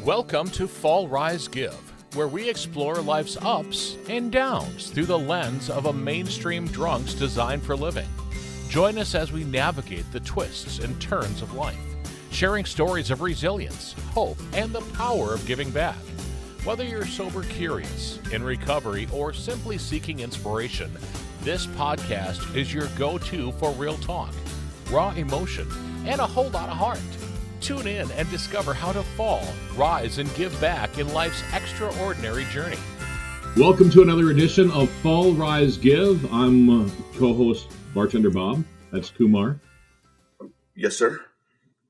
Welcome to Fall, Rise, Give, where we explore life's ups and downs through the lens of a mainstream drunk's design for living. Join us as we navigate the twists and turns of life, sharing stories of resilience, hope, and the power of giving back. Whether you're sober curious, in recovery, or simply seeking inspiration, this podcast is your go-to for real talk, raw emotion, and a whole lot of heart. Tune in and discover how to fall, rise, and give back in life's extraordinary journey. Welcome to another edition of Fall, Rise, Give. I'm co-host Bartender Bob. That's Kumar. Yes, sir.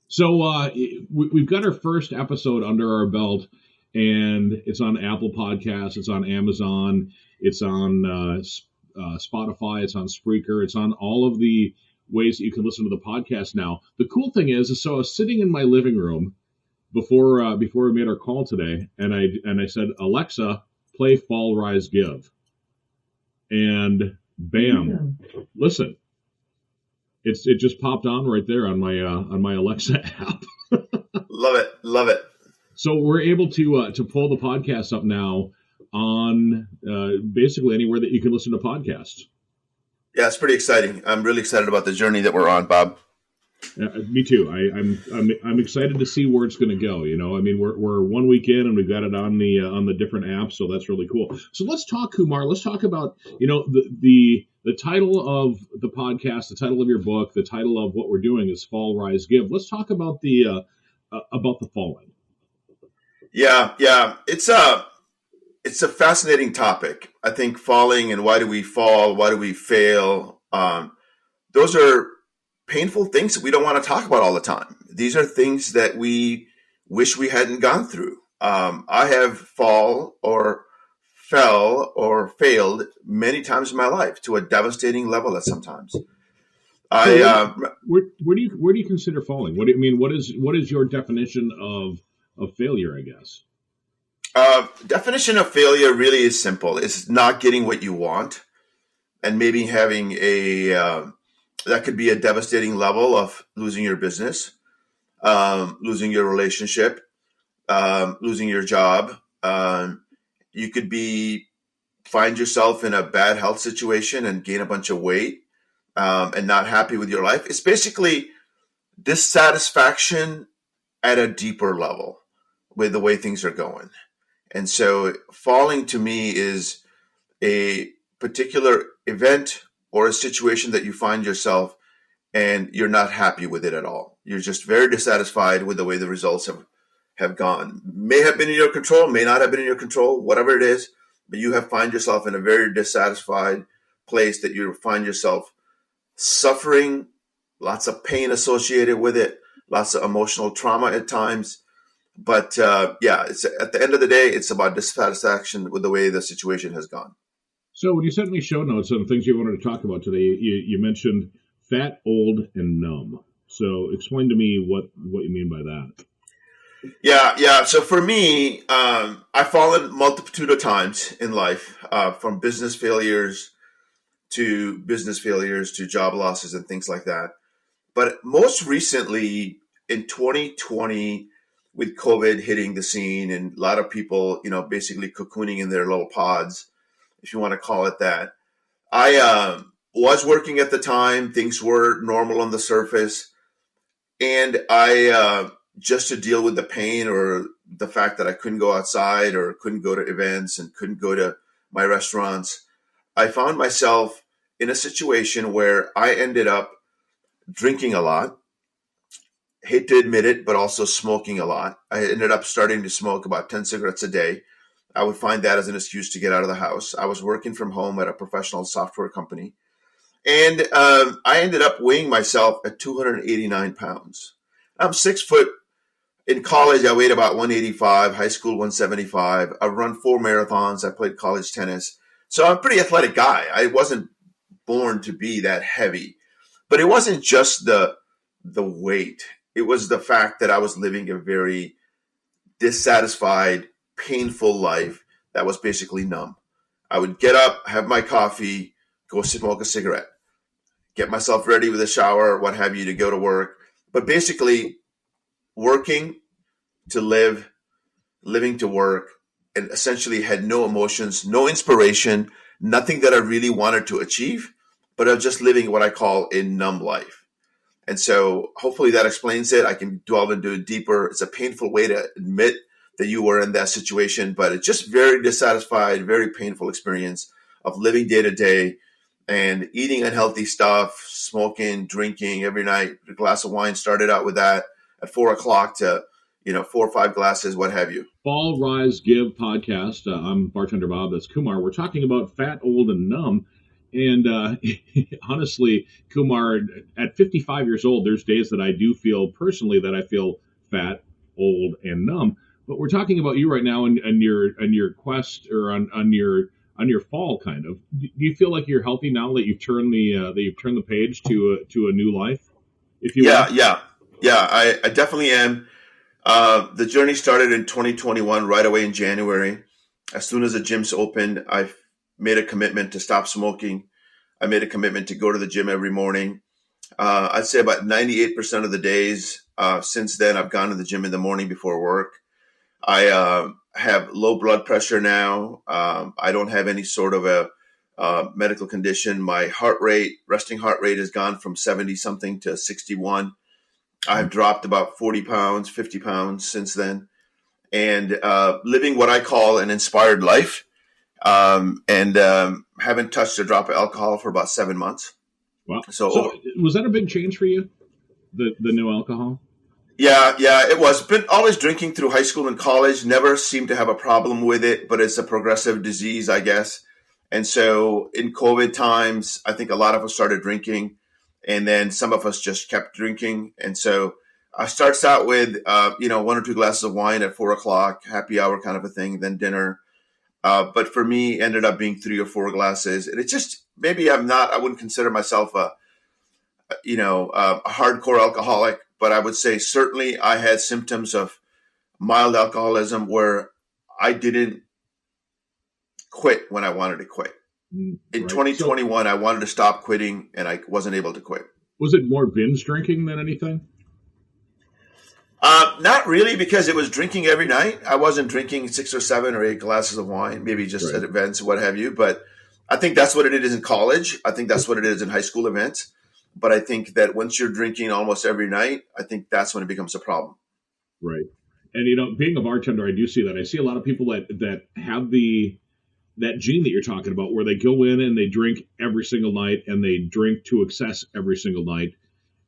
So we've got our first episode under our belt, and it's on Apple Podcasts, it's on Amazon, it's on Spotify, it's on Spreaker, it's on all of the ways that you can listen to the podcast now. The cool thing is so I was sitting in my living room before we made our call today, and I said, Alexa, play Fall, Rise, Give. And bam, listen. It just popped on right there on my Alexa app. Love it. So we're able to pull the podcast up now on basically anywhere that you can listen to podcasts. Yeah, it's pretty exciting. I'm really excited about the journey that we're on, Bob. Me too. I'm excited to see where it's going to go. You know, I mean, we're 1 week in and we've got it on the different apps, so that's really cool. So let's talk, Kumar. Let's talk about the title of the podcast, the title of your book, the title of what we're doing is Fall, Rise, Give. Let's talk about the falling. Yeah. It's a fascinating topic. I think falling and why do we fall? Why do we fail? Those are painful things that we don't want to talk about all the time. These are things that we wish we hadn't gone through. I have fell or failed many times in my life to a devastating level at sometimes. Where do you consider falling? What is your definition of failure, I guess? Definition of failure really is simple. It's not getting what you want and maybe having that could be a devastating level of losing your business, losing your relationship, losing your job. You could find yourself in a bad health situation and gain a bunch of weight and not happy with your life. It's basically dissatisfaction at a deeper level with the way things are going. And so falling to me is a particular event or a situation that you find yourself and you're not happy with it at all. You're just very dissatisfied with the way the results have gone. May have been in your control, may not have been in your control, whatever it is, but you have find yourself in a very dissatisfied place that you find yourself suffering, lots of pain associated with it, lots of emotional trauma at times. But it's at the end of the day, it's about dissatisfaction with the way the situation has gone. So when you sent me show notes on things you wanted to talk about today, you mentioned fat, old, and numb. So explain to me what you mean by that. Yeah. So for me, I've fallen multitude of times in life, from business failures to job losses and things like that. But most recently in 2020, with COVID hitting the scene and a lot of people, basically cocooning in their little pods, if you want to call it that. I was working at the time. Things were normal on the surface. And I, just to deal with the pain or the fact that I couldn't go outside or couldn't go to events and couldn't go to my restaurants, I found myself in a situation where I ended up drinking a lot. Hate to admit it, but also smoking a lot. I ended up starting to smoke about 10 cigarettes a day. I would find that as an excuse to get out of the house. I was working from home at a professional software company. And I ended up weighing myself at 289 pounds. I'm 6 foot. In college, I weighed about 185, high school 175. I've run 4 marathons. I played college tennis. So I'm a pretty athletic guy. I wasn't born to be that heavy. But it wasn't just the weight. It was the fact that I was living a very dissatisfied, painful life that was basically numb. I would get up, have my coffee, go smoke a cigarette, get myself ready with a shower, what have you, to go to work. But basically working to live living to work, and essentially had no emotions, no inspiration, nothing that I really wanted to achieve, but I was just living what I call a numb life. And so hopefully that explains it. I can delve into it deeper. It's a painful way to admit that you were in that situation, but it's just very dissatisfied, very painful experience of living day to day and eating unhealthy stuff, smoking, drinking every night. A glass of wine, started out with that at 4 o'clock to, 4 or 5 glasses, what have you. Fall, Rise, Give podcast. I'm bartender Bob. That's Kumar. We're talking about fat, old, and numb. And honestly, Kumar, at 55 years old, there's days that I do feel personally that I feel fat, old, and numb. But we're talking about you right now and your quest or on your fall kind of. Do you feel like you're healthy now that you've turned the page to a new life? If you Yeah. I definitely am. The journey started in 2021, right away in January. As soon as the gyms opened, I made a commitment to stop smoking. I made a commitment to go to the gym every morning. I'd say about 98% of the days since then, I've gone to the gym in the morning before work. I have low blood pressure now. I don't have any sort of a medical condition. My resting heart rate has gone from 70 something to 61. I've dropped about 40 pounds, 50 pounds since then, and living what I call an inspired life, and haven't touched a drop of alcohol for about 7 months. Wow. So was that a big change for you, the no alcohol? Yeah, it was. Been always drinking through high school and college, never seemed to have a problem with it, but it's a progressive disease, I guess. And so in COVID times, I think a lot of us started drinking. And then some of us just kept drinking. And so I starts out with, 1 or 2 glasses of wine at 4 o'clock, happy hour kind of a thing, then dinner. But for me, ended up being 3 or 4 glasses. And it's just, maybe I wouldn't consider myself a hardcore alcoholic, but I would say certainly I had symptoms of mild alcoholism where I didn't quit when I wanted to quit. In 2021, I wanted to stop quitting, and I wasn't able to quit. Was it more binge drinking than anything? Not really, because it was drinking every night. I wasn't drinking 6 or 7 or 8 glasses of wine, maybe just at events, what have you. But I think that's what it is in college. I think that's what it is in high school events. But I think that once you're drinking almost every night, I think that's when it becomes a problem. Right. And, being a bartender, I do see that. I see a lot of people that have that gene that you're talking about, where they go in and they drink every single night and they drink to excess every single night.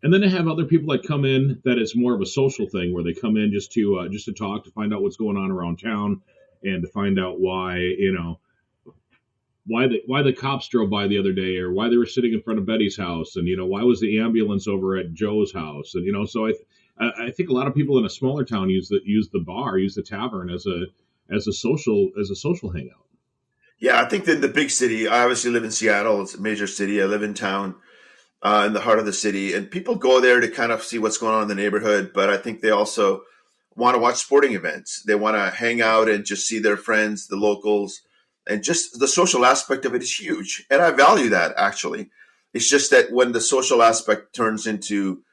And then I have other people that come in that it's more of a social thing, where they come in just to talk, to find out what's going on around town, and to find out why the cops drove by the other day, or why they were sitting in front of Betty's house, and why was the ambulance over at Joe's house, and so I think a lot of people in a smaller town use the tavern as a social hangout. Yeah, I think that in the big city, I obviously live in Seattle. It's a major city. I live in town, in the heart of the city, and people go there to kind of see what's going on in the neighborhood. But I think they also want to watch sporting events. They want to hang out and just see their friends, the locals, and just the social aspect of it is huge. And I value that, actually. It's just that when the social aspect turns into,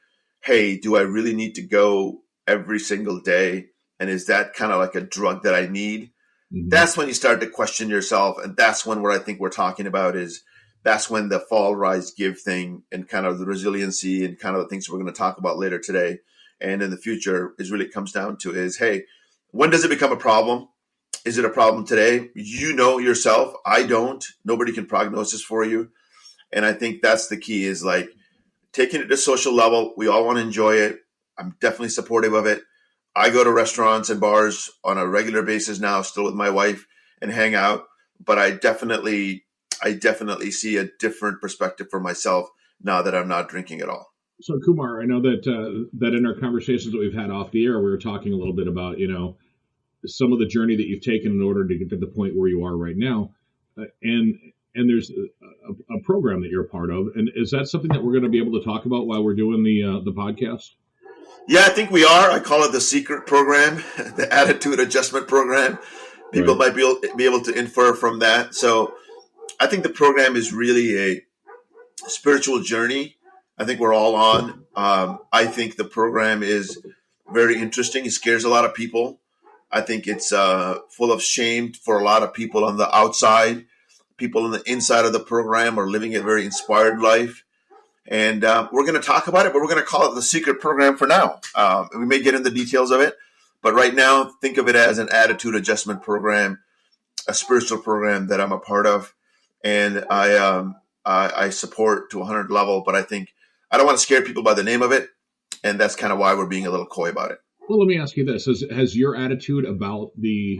hey, do I really need to go every single day? And is that kind of like a drug that I need? Mm-hmm. That's when you start to question yourself. And that's when what I think we're talking about is, that's when the fall, rise, give thing and kind of the resiliency and kind of the things we're going to talk about later today and in the future is really comes down to is, hey, when does it become a problem? Is it a problem today? You know yourself. I don't. Nobody can prognosis for you. And I think that's the key, is like taking it to social level. We all want to enjoy it. I'm definitely supportive of it. I go to restaurants and bars on a regular basis now, still with my wife, and hang out. But I definitely see a different perspective for myself now that I'm not drinking at all. So Kumar, I know that in our conversations that we've had off the air, we were talking a little bit about, some of the journey that you've taken in order to get to the point where you are right now. And there's a program that you're a part of. And is that something that we're going to be able to talk about while we're doing the podcast? Yeah, I think we are. I call it the secret program, the attitude adjustment program. People might be able to infer from that. So I think the program is really a spiritual journey. I think we're all on. I think the program is very interesting. It scares a lot of people. I think it's full of shame for a lot of people on the outside. People on the inside of the program are living a very inspired life. And we're going to talk about it, but we're going to call it the secret program for now. We may get into the details of it, but right now, think of it as an attitude adjustment program, a spiritual program that I'm a part of. And I support to 100 level, but I think I don't want to scare people by the name of it. And that's kind of why we're being a little coy about it. Well, let me ask you this. Has your attitude about the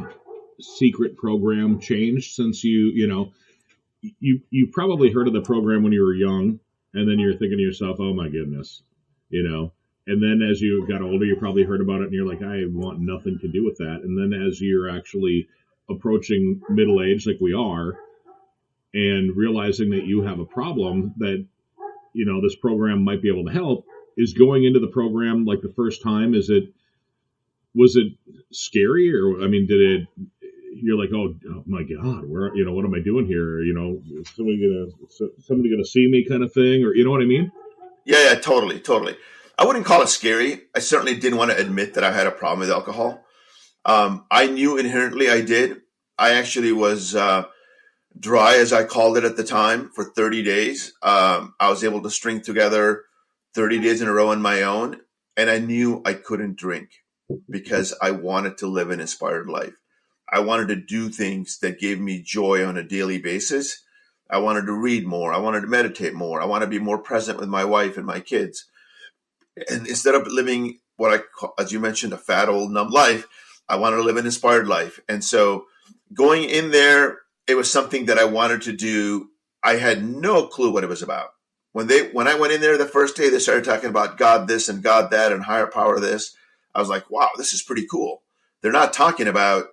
secret program changed since you probably heard of the program when you were young, and then you're thinking to yourself, oh my goodness, and then as you got older, you probably heard about it and you're like, I want nothing to do with that. And then as you're actually approaching middle age like we are and realizing that you have a problem that, this program might be able to help, is going into the program like the first time, was it scary, or you're like, oh my God, where, what am I doing here? Is somebody gonna see me, kind of thing, or you know what I mean? Yeah, totally. I wouldn't call it scary. I certainly didn't want to admit that I had a problem with alcohol. I knew inherently I did. I actually was dry, as I called it at the time, for 30 days. I was able to string together 30 days in a row on my own, and I knew I couldn't drink because I wanted to live an inspired life. I wanted to do things that gave me joy on a daily basis. I wanted to read more. I wanted to meditate more. I want to be more present with my wife and my kids. And instead of living what I call, as you mentioned, a fat, old, numb life, I wanted to live an inspired life. And so going in there, it was something that I wanted to do. I had no clue what it was about. When I went in there the first day, they started talking about God this and God that and higher power this. I was like, wow, this is pretty cool. They're not talking about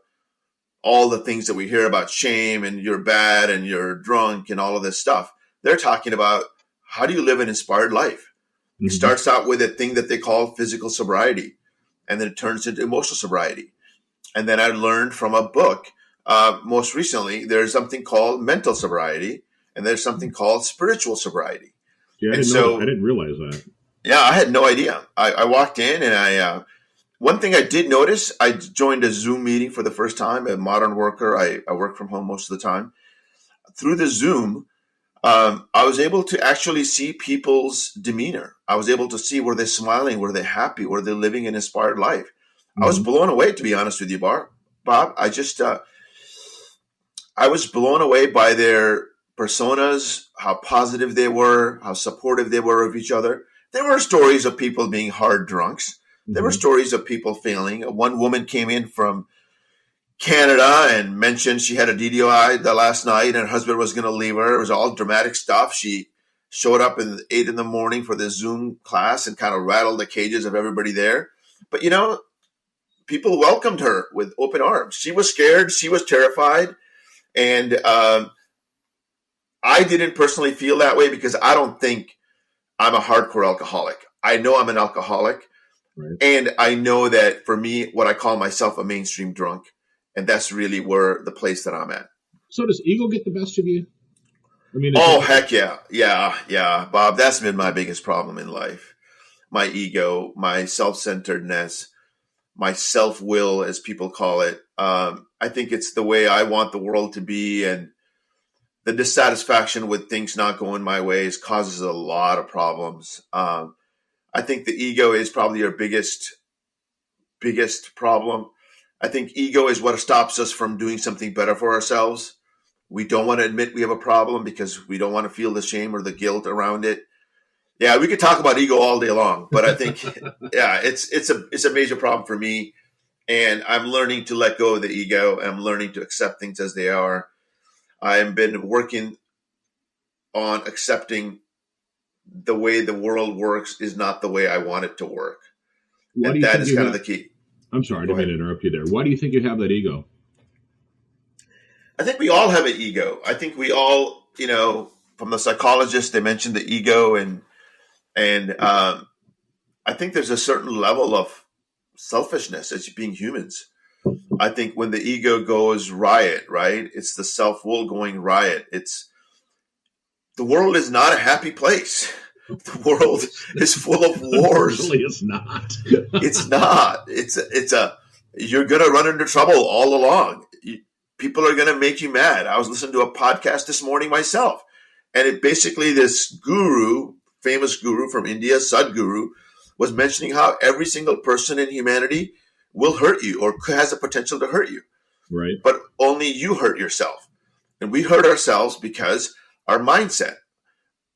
all the things that we hear about shame and you're bad and you're drunk and all of this stuff. They're talking about how do you live an inspired life? Mm-hmm. It starts out with a thing that they call physical sobriety, and then it turns into emotional sobriety. And then I learned from a book, most recently, there's something called mental sobriety, and there's something called spiritual sobriety. Yeah, I didn't realize that. Yeah, I had no idea. I walked in and one thing I did notice, I joined a Zoom meeting for the first time. A modern worker, I work from home most of the time. Through the Zoom, I was able to actually see people's demeanor. I was able to see, were they smiling? Were they happy? Were they living an inspired life? Mm-hmm. I was blown away, to be honest with you, Bob. I was blown away by their personas, how positive they were, how supportive they were of each other. There were stories of people being hard drunks. There were stories of people failing. One woman came in from Canada and mentioned she had a DDI the last night and her husband was going to leave her. It was all dramatic stuff. She showed up at 8 a.m. for the Zoom class and kind of rattled the cages of everybody there. But, people welcomed her with open arms. She was scared. She was terrified. And I didn't personally feel that way because I don't think I'm a hardcore alcoholic. I know I'm an alcoholic. Right. And I know that for me, what I call myself a mainstream drunk, and that's really where the place that I'm at. So does ego get the best of you? Heck yeah. Yeah, Bob, that's been my biggest problem in life. My ego, my self-centeredness, my self-will, as people call it. I think it's the way I want the world to be, and the dissatisfaction with things not going my ways causes a lot of problems. I think the ego is probably our biggest problem. I think ego is what stops us from doing something better for ourselves. We don't want to admit we have a problem because we don't want to feel the shame or the guilt around it. Yeah, we could talk about ego all day long, but I think, yeah, it's a major problem for me. And I'm learning to let go of the ego. I'm learning to accept things as they are. I have been working on accepting the way the world works is not the way I want it to work. And that is kind of the key. I'm sorry, I didn't mean to interrupt you there. Why do you think you have that ego? I think we all have an ego. I think we all, from the psychologists, they mentioned the ego, and I think there's a certain level of selfishness as being humans. I think when the ego goes riot, right? It's the self-will going riot. The world is not a happy place. The world is full of wars. Actually, it's not. It's not. It's you're going to run into trouble all along. People are going to make you mad. I was listening to a podcast this morning myself, and it basically, this guru, famous guru from India, Sadhguru, was mentioning how every single person in humanity will hurt you or has the potential to hurt you. Right. But only you hurt yourself. And we hurt ourselves because our mindset,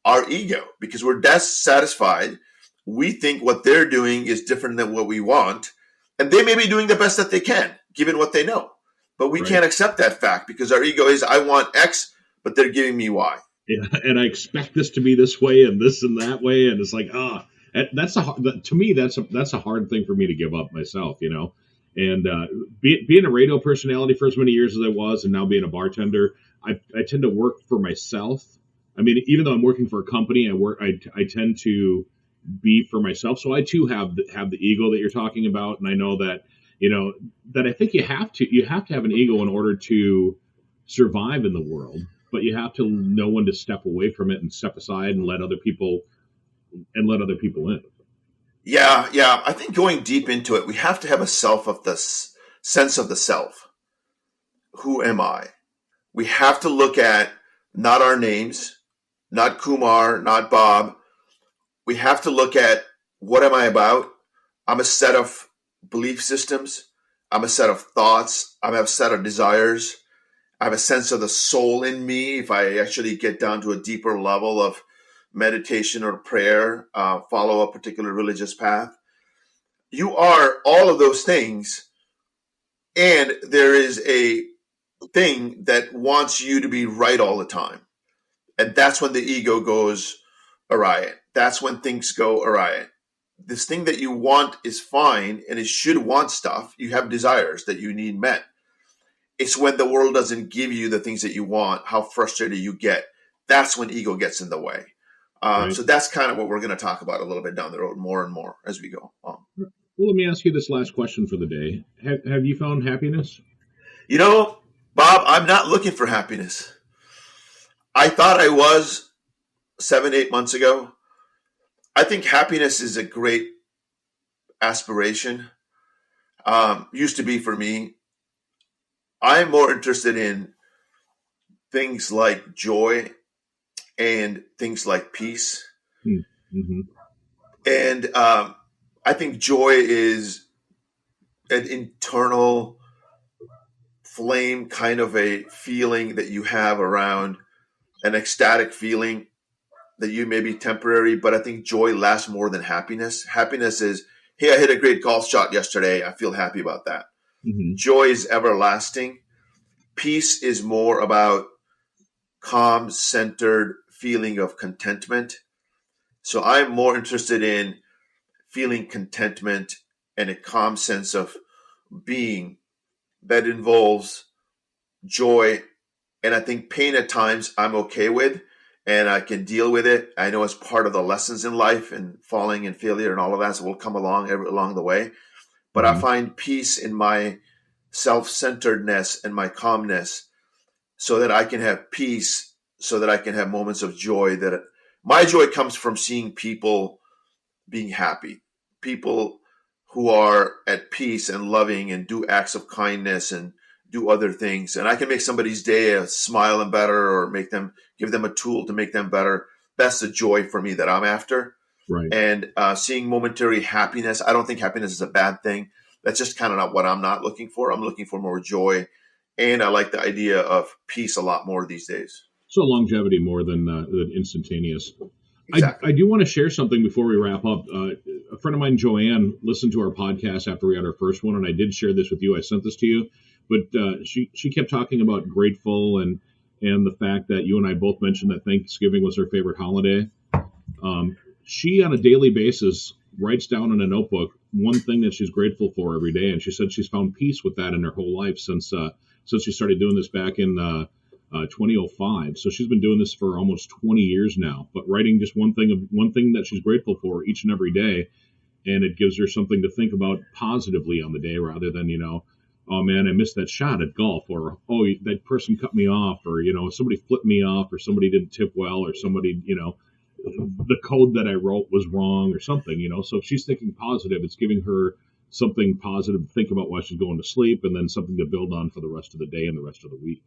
our ego, because we're dissatisfied. We think what they're doing is different than what we want. And they may be doing the best that they can, given what they know. But we can't accept that fact because our ego is, I want X, but they're giving me Y. Yeah, and I expect this to be this way and this and that way. And it's like, to me, that's a hard thing for me to give up myself, you know. And being a radio personality for as many years as I was, and now being a bartender, I tend to work for myself. I mean, even though I'm working for a company, I tend to be for myself. So I too have the ego that you're talking about, and I know that, you know, that I think you have to have an ego in order to survive in the world, but you have to know when to step away from it and step aside and let other people in. Yeah. I think going deep into it, we have to have a sense of the self. Who am I? We have to look at not our names, not Kumar, not Bob. We have to look at, what am I about? I'm a set of belief systems. I'm a set of thoughts. I have a set of desires. I have a sense of the soul in me. If I actually get down to a deeper level of meditation or prayer, follow a particular religious path, you are all of those things. And there is a thing that wants you to be right all the time. And that's when the ego goes awry. That's when things go awry. This thing that you want is fine, and it should want stuff. You have desires that you need met. It's when the world doesn't give you the things that you want, how frustrated you get. That's when ego gets in the way. Right. So that's kind of what we're going to talk about a little bit down the road, more and more as we go on. Well, let me ask you this last question for the day. Have you found happiness? You know, Bob, I'm not looking for happiness. I thought I was 7-8 months ago. I think happiness is a great aspiration. Used to be for me. I'm more interested in things like joy and things like peace. Mm-hmm. And I think joy is an internal flame, kind of a feeling that you have around, an ecstatic feeling that you may be temporary, but I think joy lasts more than happiness. Happiness is, hey, I hit a great golf shot yesterday. I feel happy about that. Mm-hmm. Joy is everlasting. Peace is more about calm, centered feeling of contentment. So I'm more interested in feeling contentment and a calm sense of being that involves joy. And I think pain at times I'm okay with, and I can deal with it. I know it's part of the lessons in life, and falling and failure and all of that, so we'll come along the way. But I find peace in my self-centeredness and my calmness, so that I can have peace, so that I can have moments of joy. That my joy comes from seeing people being happy, people who are at peace and loving and do acts of kindness and do other things. And I can make somebody's day a smile and better, or give them a tool to make them better. That's the joy for me that I'm after. Right. And seeing momentary happiness. I don't think happiness is a bad thing. That's just kind of not what I'm not looking for. I'm looking for more joy. And I like the idea of peace a lot more these days. So longevity more than instantaneous. Exactly. I do want to share something before we wrap up. A friend of mine, Joanne, listened to our podcast after we had our first one, and I did share this with you. I sent this to you. But she kept talking about grateful and the fact that you and I both mentioned that Thanksgiving was her favorite holiday. She, on a daily basis, writes down in a notebook one thing that she's grateful for every day, and she said she's found peace with that in her whole life since she started doing this back in 2005. So she's been doing this for almost 20 years now, but writing just one thing that she's grateful for each and every day, and it gives her something to think about positively on the day, rather than, oh man, I missed that shot at golf, or oh, that person cut me off, or somebody flipped me off, or somebody didn't tip well, or somebody, the code that I wrote was wrong or something, So if she's thinking positive, it's giving her something positive to think about while she's going to sleep, and then something to build on for the rest of the day and the rest of the week.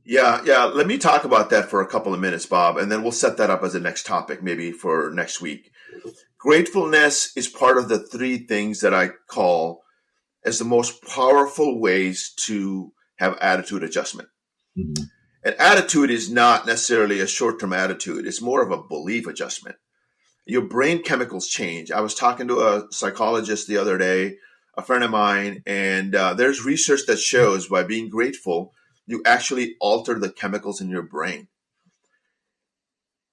Yeah. Let me talk about that for a couple of minutes, Bob, and then we'll set that up as the next topic, maybe for next week. Gratefulness is part of the three things that I call as the most powerful ways to have attitude adjustment. Mm-hmm. And attitude is not necessarily a short-term attitude. It's more of a belief adjustment. Your brain chemicals change. I was talking to a psychologist the other day, a friend of mine, and there's research that shows by being grateful, you actually alter the chemicals in your brain.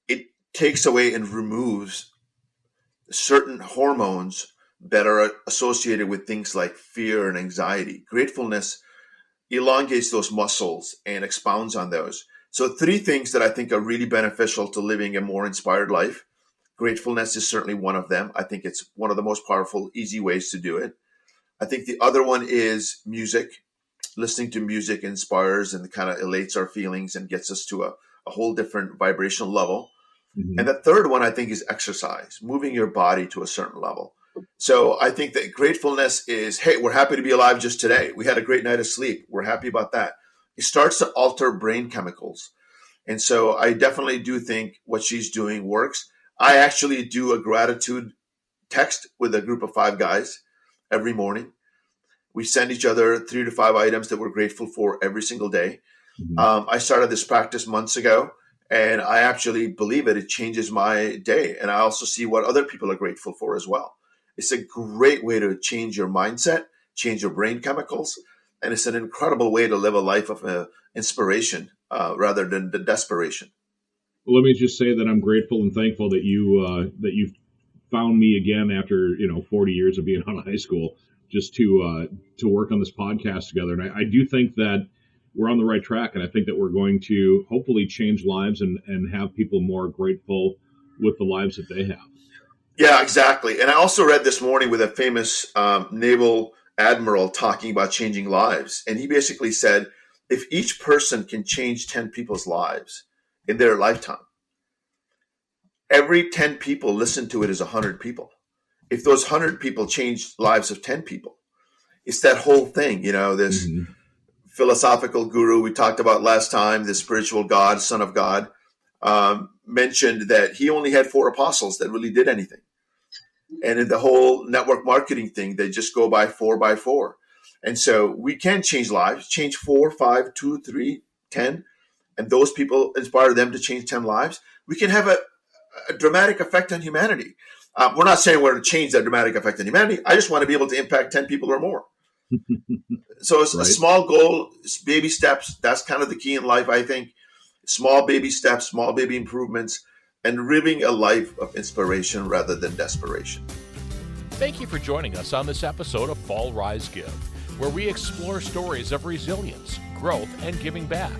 It takes away and removes certain hormones that are associated with things like fear and anxiety. Gratefulness elongates those muscles and expounds on those. So three things that I think are really beneficial to living a more inspired life. Gratefulness is certainly one of them. I think it's one of the most powerful, easy ways to do it. I think the other one is music. Listening to music inspires and kind of elates our feelings and gets us to a whole different vibrational level. Mm-hmm. And the third one, I think, is exercise, moving your body to a certain level. So I think that gratefulness is, hey, we're happy to be alive just today. We had a great night of sleep. We're happy about that. It starts to alter brain chemicals. And so I definitely do think what she's doing works. I actually do a gratitude text with a group of 5 guys every morning. We send each other 3 to 5 items that we're grateful for every single day. Mm-hmm. I started this practice months ago, and I actually believe it changes my day. And I also see what other people are grateful for as well. It's a great way to change your mindset, change your brain chemicals, and it's an incredible way to live a life of inspiration rather than the desperation. Well, let me just say that I'm grateful and thankful that you found me again after 40 years of being out of high school, just to work on this podcast together. And I do think that we're on the right track, and I think that we're going to hopefully change lives and have people more grateful with the lives that they have. Yeah, exactly. And I also read this morning with a famous naval admiral talking about changing lives. And he basically said, if each person can change 10 people's lives in their lifetime, every 10 people listen to it as 100 people. If those 100 people change lives of 10 people, it's that whole thing, this Mm-hmm. philosophical guru we talked about last time, the spiritual God, Son of God, mentioned that he only had 4 apostles that really did anything. And in the whole network marketing thing, they just go by 4 by 4. And so we can change lives, change 4, 5, 2, 3, 10. And those people inspire them to change 10 lives. We can have a dramatic effect on humanity. We're not saying we're going to change that dramatic effect on humanity. I just want to be able to impact 10 people or more. So it's Right. a small goal, it's baby steps. That's kind of the key in life, I think. Small baby steps, small baby improvements, and living a life of inspiration rather than desperation. Thank you for joining us on this episode of Fall, Rise, Give, where we explore stories of resilience, growth, and giving back.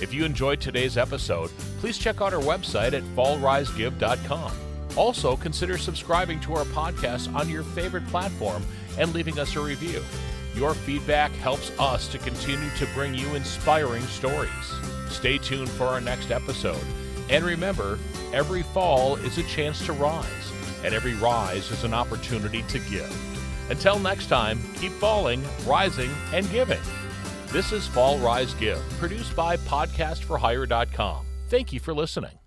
If you enjoyed today's episode, please check out our website at fallrisegive.com. Also, consider subscribing to our podcast on your favorite platform and leaving us a review. Your feedback helps us to continue to bring you inspiring stories. Stay tuned for our next episode. And remember, every fall is a chance to rise, and every rise is an opportunity to give. Until next time, keep falling, rising, and giving. This is Fall, Rise, Give, produced by podcastforhire.com. Thank you for listening.